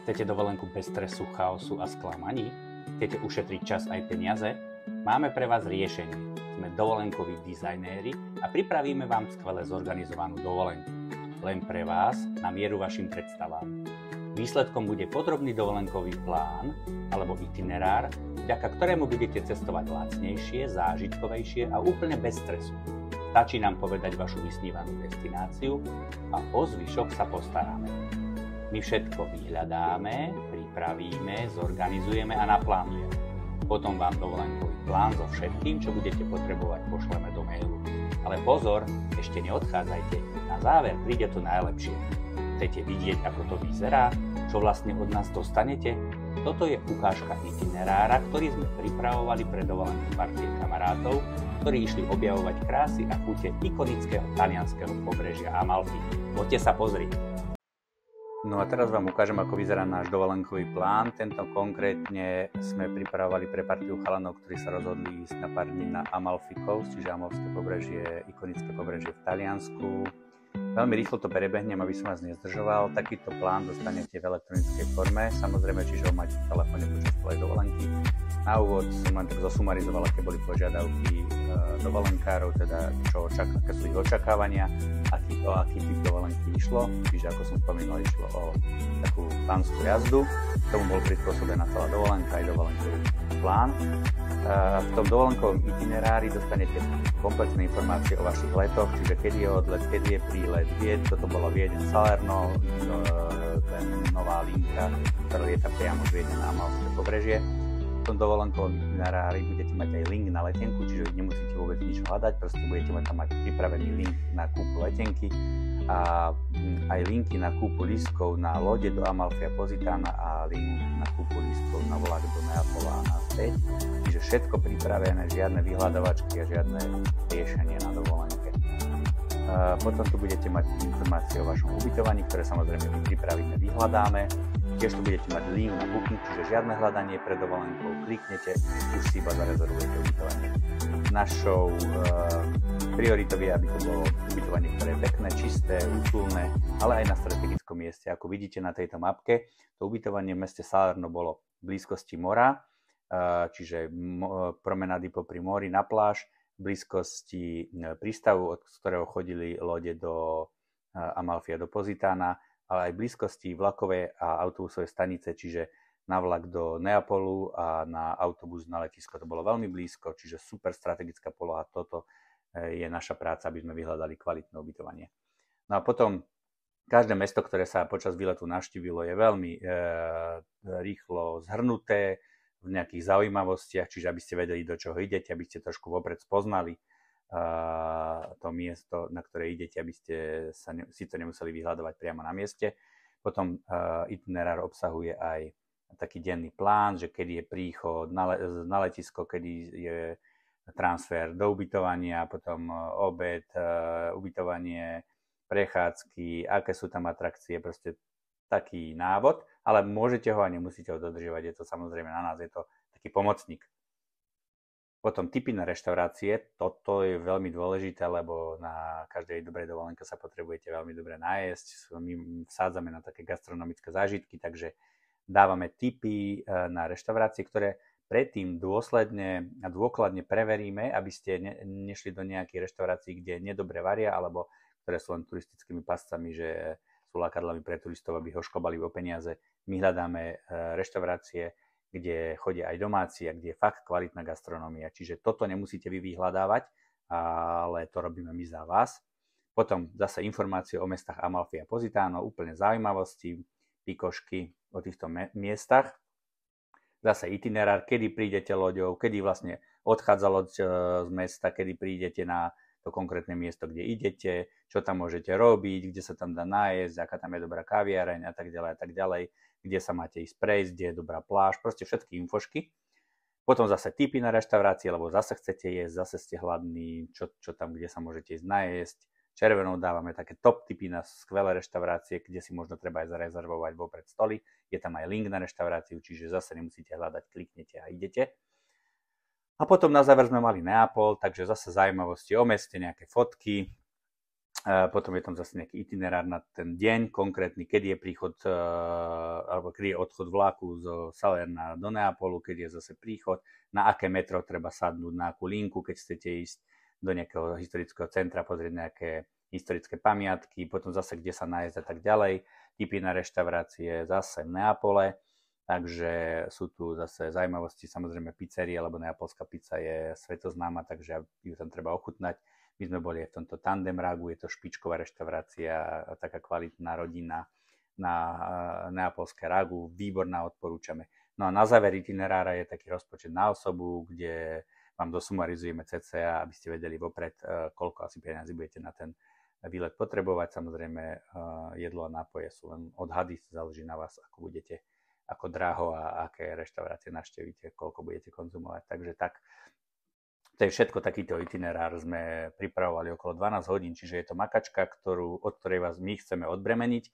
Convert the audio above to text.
Chcete dovolenku bez stresu, chaosu a sklamaní? Chcete ušetriť čas aj peniaze? Máme pre vás riešenie. Sme dovolenkoví dizajnéri a pripravíme vám skvele zorganizovanú dovolenku. Len pre vás, na mieru vašim predstavám. Výsledkom bude podrobný dovolenkový plán alebo itinerár, vďaka ktorému budete cestovať lacnejšie, zážitkovejšie a úplne bez stresu. Stačí nám povedať vašu vysnívanú destináciu a o zvyšok sa postaráme. My všetko vyhľadáme, pripravíme, zorganizujeme a naplánujeme. Potom vám dovolenkový plán so všetkým, čo budete potrebovať, pošleme do mailu. Ale pozor, ešte neodchádzajte, na záver príde to najlepšie. Chcete vidieť, ako to vyzerá? Čo vlastne od nás dostanete? Toto je ukážka itinerára, ktorý sme pripravovali pre dovolenku partie kamarátov, ktorí išli objavovať krásy a chute ikonického talianskeho pobrežia Amalfi. Poďte sa pozrieť. No a teraz vám ukážem, ako vyzerá náš dovolenkový plán. Tento konkrétne sme pripravovali pre partiu chalanov, ktorí sa rozhodli ísť na pár dní na Amalfi Coast, čiže Amalfské pobrežie, ikonické pobrežie v Taliansku. Veľmi rýchlo to prebehnem, aby som vás nezdržoval. Takýto plán dostanete v elektronickej forme, samozrejme, čiže ho máte v telefóne počas celej dovolenky. Na úvod som len tak zosumarizoval, aké boli požiadavky dovolenkárov, teda aké sú ich očakávania, o aký typ dovolenky išlo, čiže ako som spomínal, išlo o takú panskú jazdu, k tomu bol prispôsobená celá dovolenka aj dovolenkový plán. V tom dovolenkovom itinerári dostanete komplexné informácie o vašich letoch, čiže kedy je odlet, kedy je prílet, toto bolo Viedeň Salerno, nová linka, ktorá lieta priamo z Viedne na Amalské pobrežie. V tom dovolenkovom itinerári budete mať aj link na letenku, čiže nemusíte vôbec nič hľadať, proste budete tam mať pripravený link na kúpu letenky a aj linky na kúpu lístkov na lode do Amalfi a Positána a link na kúpu lístkov na vlak do Neapola a naspäť. Čiže všetko pripravené, žiadne vyhľadávačky a žiadne riešenie na dovolenke. Potom tu budete mať informácie o vašom ubytovaní, ktoré samozrejme my pripravíme, vyhľadáme. Tiež tu budete mať link na booking, čiže žiadne hľadanie pred dovolenkou. Kliknete, už si iba zarezervujete ubytovanie. Našou prioritou je, aby to bolo ubytovanie, ktoré je pekné, čisté, účulné, ale aj na strategickom mieste. Ako vidíte na tejto mapke, to ubytovanie v meste Salerno bolo v blízkosti mora, čiže promenády popri mori na pláž, v blízkosti prístavu, od ktorého chodili lode do Amalfi a do Positána, ale aj v blízkosti vlakovej a autobusovej stanice, čiže na vlak do Neapolu a na autobus na letisko. To bolo veľmi blízko, čiže super strategická poloha. Toto je naša práca, aby sme vyhľadali kvalitné ubytovanie. No a potom každé mesto, ktoré sa počas výletu navštívilo, je veľmi rýchlo zhrnuté v nejakých zaujímavostiach, čiže aby ste vedeli, do čoho idete, aby ste trošku vopred spoznali to miesto, na ktoré idete, aby ste si to nemuseli vyhľadovať priamo na mieste. Potom itinerár obsahuje aj taký denný plán, že kedy je príchod na letisko, kedy je transfer do ubytovania, potom obed, ubytovanie, prechádzky, aké sú tam atrakcie, proste taký návod, ale môžete ho a nemusíte ho dodržiavať, je to samozrejme na nás, je to taký pomocník. Potom tipy na reštaurácie, toto je veľmi dôležité, lebo na každej dobrej dovolenke sa potrebujete veľmi dobre najesť. My vsádzame na také gastronomické zážitky, takže dávame tipy na reštaurácie, ktoré predtým dôsledne a dôkladne preveríme, aby ste nešli do nejakých reštaurácií, kde nedobre varia, alebo ktoré sú len turistickými pascami, že sú lákadlami pre turistov, aby ho šklbali o peniaze. My hľadáme reštaurácie, kde chodia aj domáci a kde je fakt kvalitná gastronómia. Čiže toto nemusíte vy vyhľadávať, ale to robíme my za vás. Potom zase informácie o mestách Amalfi a Positáno, úplne zaujímavosti, pikošky o týchto miestach. Zase itinerár, kedy prídete loďou, kedy vlastne odchádza loď z mesta, kedy prídete na to konkrétne miesto, kde idete, čo tam môžete robiť, kde sa tam dá nájsť, aká tam je dobrá kaviareň a tak ďalej, kde sa máte ísť prejsť, kde je dobrá pláž, proste všetky infošky. Potom zase tipy na reštaurácie, lebo zase chcete jesť, zase ste hladní, čo tam, kde sa môžete ísť najesť. Červenou dávame také top tipy na skvelé reštaurácie, kde si možno treba aj zarezervovať vopred stoly. Je tam aj link na reštauráciu, čiže zase nemusíte hľadať, kliknete a idete. A potom na záver sme mali Neapol, takže zase zaujímavosti o meste, nejaké fotky. Potom je tam zase nejaký itinerár na ten deň konkrétny, kedy je príchod alebo kedy je odchod vlaku zo Salerna do Neapolu, kedy je zase príchod, na aké metro treba sadnúť, na akú linku, keď chcete ísť do nejakého historického centra, pozrieť nejaké historické pamiatky, potom zase kde sa nájsť a tak ďalej. Tipy na reštaurácie zase v Neapole, takže sú tu zase zaujímavosti, samozrejme pizzeria, lebo neapolská pizza je svetoznáma, takže ju tam treba ochutnať. My sme boli aj v tomto Tandem Ragu, je to špičková reštaurácia, taká kvalitná rodina na neapolské ragu, výborná, odporúčame. No a na záver itinerára je taký rozpočet na osobu, kde vám dosumarizujeme cca, aby ste vedeli vopred, koľko asi peniazy budete na ten výlet potrebovať. Samozrejme, jedlo a nápoje sú len odhady, záleží na vás, ako budete, ako draho a aké reštaurácie navštívite, koľko budete konzumovať. Takže tak. To je všetko, takýto itinerár sme pripravovali okolo 12 hodín, čiže je to makačka, od ktorej vás my chceme odbremeniť.